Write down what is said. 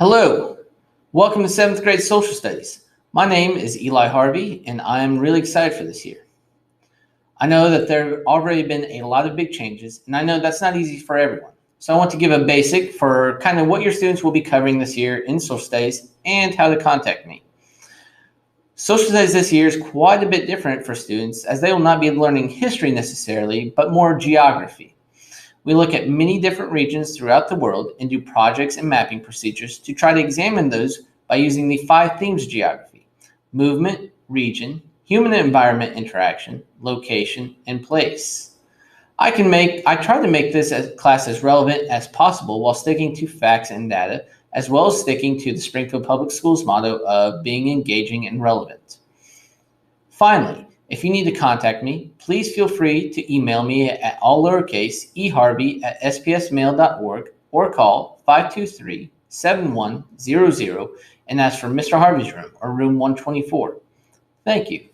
Hello, welcome to 7th grade social studies. My name is Eli Harvey, and I'm really excited for this year. I know that there have already been a lot of big changes, and I know that's not easy for everyone. So I want to give a basic for kind of what your students will be covering this year in social studies and how to contact me. Social studies this year is quite a bit different for students as they will not be learning history necessarily, but more geography. We look at many different regions throughout the world and do projects and mapping procedures to try to examine those by using the 5 themes of geography: movement, region, human and environment interaction, location, and place. I try to make this class as relevant as possible while sticking to facts and data, as well as sticking to the Springfield Public Schools motto of being engaging and relevant. Finally, if you need to contact me, please feel free to email me at all lowercase eharvey@spsmail.org or call 523-7100 and ask for Mr. Harvey's room or room 124. Thank you.